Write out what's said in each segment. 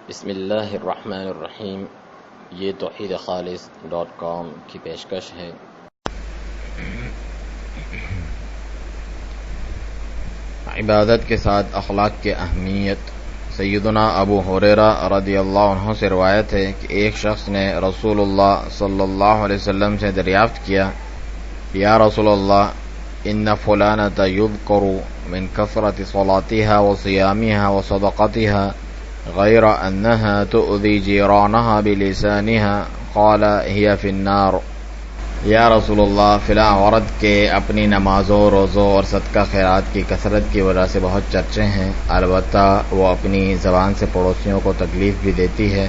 بسم اللہ الرحمن الرحیم۔ یہ توحیدخالص.com کی پیشکش ہے۔ عبادت کے ساتھ اخلاق کی اہمیت۔ سیدنا ابو ہریرہ رضی اللہ عنہ سے روایت ہے کہ ایک شخص نے رسول اللہ صلی اللہ علیہ وسلم سے دریافت کیا، یا رسول اللہ، ان فلانۃ یذکر من کثرۃ صلاتها وصیامها وصدقتها غیر انها تؤذی جیرانها بلسانها قال هي فی النار۔ یا رسول اللہ، فلاں عورت کے اپنی نمازوں، روزوں اور صدقہ خیرات کی کثرت کی وجہ سے بہت چرچے ہیں، البتہ وہ اپنی زبان سے پڑوسیوں کو تکلیف بھی دیتی ہے۔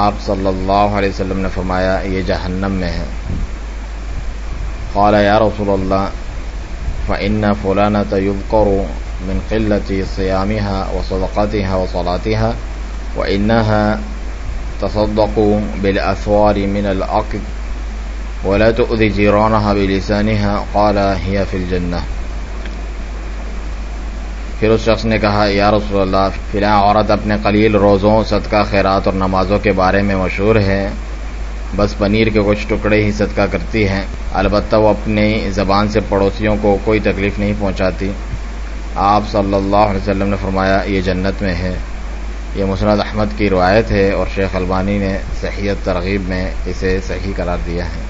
آپ صلی اللہ علیہ وسلم نے فرمایا، یہ جہنم میں ہے۔ قال یا رسول اللہ، فإن فلانۃ یذکر من قلۃ صیامها وصدقتها وصلاتها وإنها تصدق بالأثوار من العقد ولا تؤذي جيرانها بلسانها قال هي في الجنة۔ پھر اس شخص نے کہا، یا رسول اللہ، فلاں عورت اپنے قلیل روزوں، صدقہ خیرات اور نمازوں کے بارے میں مشہور ہے، بس پنیر کے کچھ ٹکڑے ہی صدقہ کرتی ہے، البتہ وہ اپنی زبان سے پڑوسیوں کو کوئی تکلیف نہیں پہنچاتی۔ آپ صلی اللہ علیہ وسلم نے فرمایا، یہ جنت میں ہے۔ یہ مسند احمد کی روایت ہے اور شیخ البانی نے صحیح ترغیب میں اسے صحیح قرار دیا ہے۔